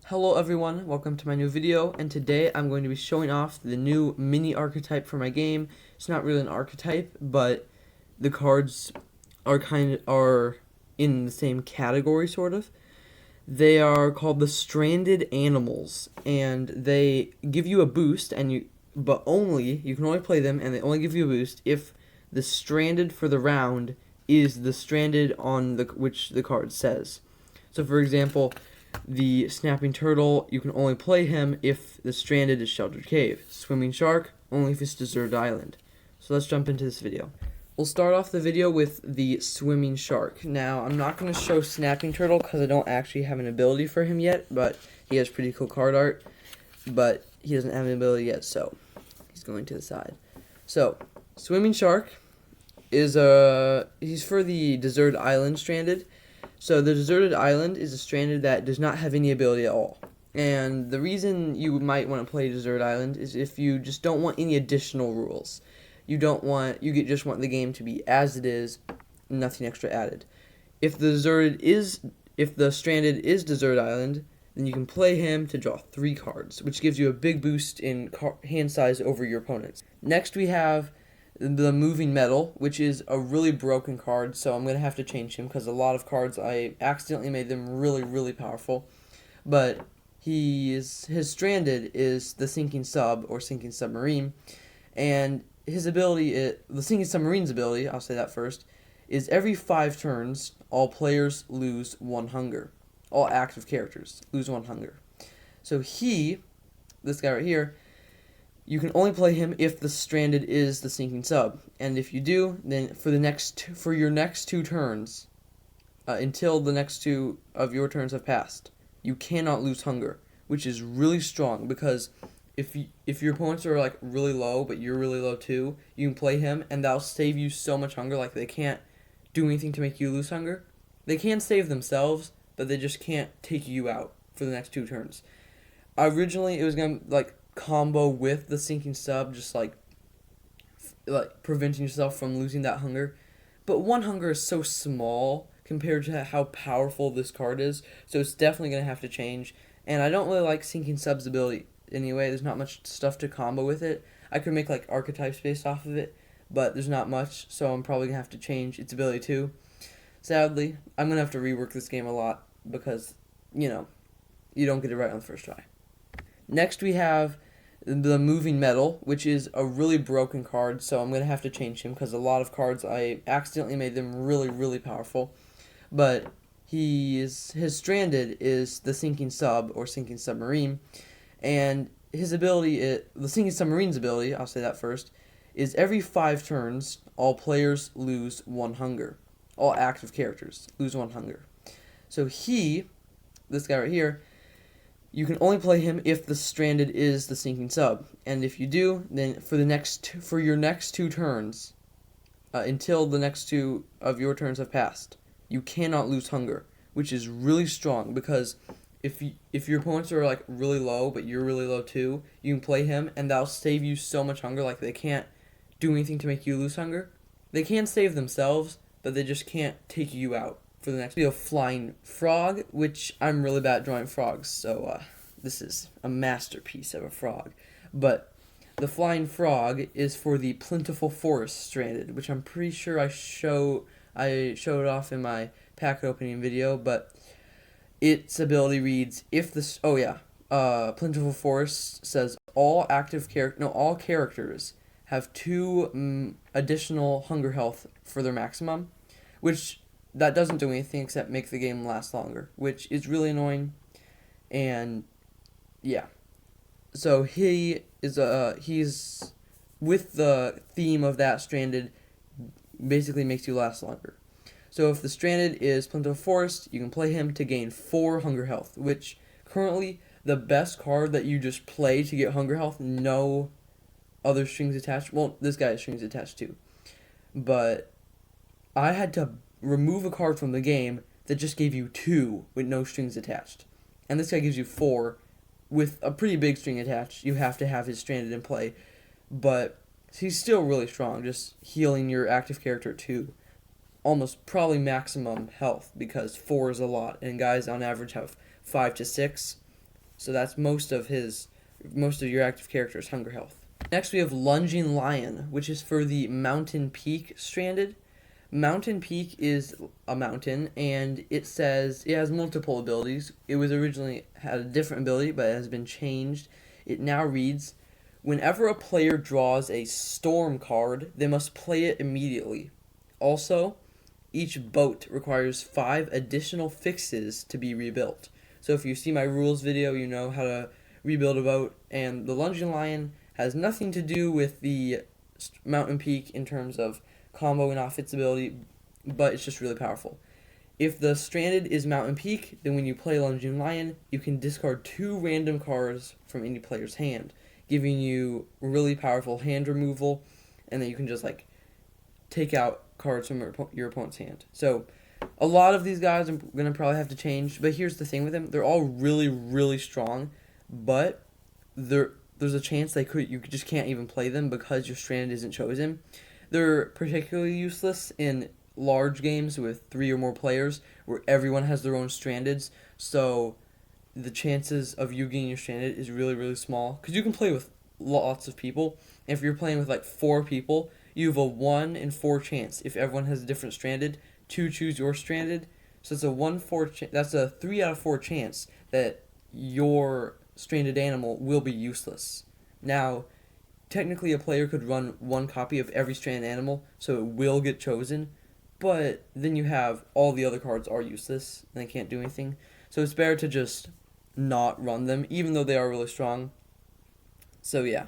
Hello everyone, welcome to my new video, and today I'm going to be showing off the new mini archetype for my game. It's not really an archetype, but the cards are in the same category, sort of. They are called the Stranded Animals, and they give you a boost, you can only play them, and they only give you a boost if the stranded for the round is the stranded on which the card says. So for example, the Snapping Turtle, you can only play him if the stranded is Sheltered Cave. Swimming Shark, only if it's Deserted Island. So let's jump into this video. We'll start off the video with the Swimming Shark. Now, I'm not going to show Snapping Turtle because I don't actually have an ability for him yet, but he has pretty cool card art, but he doesn't have an ability yet, so he's going to the side. So, Swimming Shark is he's for the Deserted Island stranded. So the Deserted Island is a stranded that does not have any ability at all. And the reason you might want to play Deserted Island is if you just don't want any additional rules. You just want the game to be as it is, nothing extra added. If the stranded is Deserted Island, then you can play him to draw 3 cards, which gives you a big boost in hand size over your opponents. Next we have the Moving Metal, which is a really broken card, so I'm going to have to change him because a lot of cards I accidentally made them really, really powerful. But his stranded is the Sinking Sub or Sinking Submarine, and his ability, the Sinking Submarine's ability, I'll say that first, is every 5 turns, all players lose 1 hunger. All active characters lose 1 hunger. So this guy right here, you can only play him if the stranded is the Sinking Sub, and if you do, then for your next 2 turns, until the next 2 of your turns have passed, you cannot lose hunger, which is really strong because if your opponents are like really low but you're really low too, you can play him and that'll save you so much hunger. Like they can't do anything to make you lose hunger. They can save themselves, but they just can't take you out for the next 2 turns. Originally, it was gonna combo with the Sinking Sub, just like preventing yourself from losing that hunger, but 1 hunger is so small compared to how powerful this card is, so it's definitely going to have to change. And I don't really like Sinking Sub's ability anyway. There's not much stuff to combo with it. I could make like archetypes based off of it, but there's not much, so I'm probably going to have to change its ability too. Sadly, I'm going to have to rework this game a lot because, you don't get it right on the first try. Next we have the Moving Metal, which is a really broken card, so I'm going to have to change him because a lot of cards I accidentally made them really, really powerful. But his stranded is the Sinking Sub or Sinking Submarine, and his ability, the Sinking Submarine's ability, I'll say that first, is every 5 turns, all players lose 1 hunger. All active characters lose 1 hunger. So this guy right here, you can only play him if the stranded is the Sinking Sub, and if you do, then for your next 2 turns, until the next 2 of your turns have passed, you cannot lose hunger, which is really strong because if your opponents are like really low but you're really low too, you can play him and that'll save you so much hunger. Like they can't do anything to make you lose hunger. They can save themselves, but they just can't take you out. For the next video, Flying Frog, which I'm really bad at drawing frogs, so this is a masterpiece of a frog. But the Flying Frog is for the Plentiful Forest stranded, which I'm pretty sure I showed off in my packet opening video, but its ability reads, Plentiful Forest says all characters have 2 additional hunger health for their maximum, which that doesn't do anything except make the game last longer, which is really annoying. And yeah, so he's with the theme of that stranded, basically makes you last longer. So if the stranded is Plentiful Forest, you can play him to gain 4 hunger health, which currently the best card that you just play to get hunger health, no other strings attached. Well, this guy has strings attached too, but I had to remove a card from the game that just gave you 2 with no strings attached. And this guy gives you 4 with a pretty big string attached. You have to have his stranded in play. But he's still really strong, just healing your active character to almost probably maximum health because 4 is a lot. And guys on average have 5 to 6. So that's most of your active character's hunger health. Next we have Lunging Lion, which is for the Mountain Peak stranded. Mountain Peak is a mountain, and it says it has multiple abilities. It was originally had a different ability, but it has been changed. It now reads, whenever a player draws a storm card, they must play it immediately. Also, each boat requires 5 additional fixes to be rebuilt. So if you see my rules video, you know how to rebuild a boat, and the Lunging Lion has nothing to do with the Mountain Peak in terms of comboing off its ability, but it's just really powerful. If the stranded is Mountain Peak, then when you play Lunging Lion, you can discard 2 random cards from any player's hand, giving you really powerful hand removal, and then you can just like take out cards from your opponent's hand. So a lot of these guys I'm going to probably have to change, but here's the thing with them. They're all really, really strong, but there's a chance you just can't even play them because your strand isn't chosen. They're particularly useless in large games with 3 or more players where everyone has their own strandeds, so the chances of you getting your stranded is really, really small because you can play with lots of people. And if you're playing with like 4 people, you have a 1 in 4 chance if everyone has a different stranded to choose your stranded. So it's that's a 3 out of 4 chance that your stranded animal will be useless. Now, technically a player could run 1 copy of every stranded animal, so it will get chosen, but then you have all the other cards are useless and they can't do anything. So it's better to just not run them, even though they are really strong. So yeah.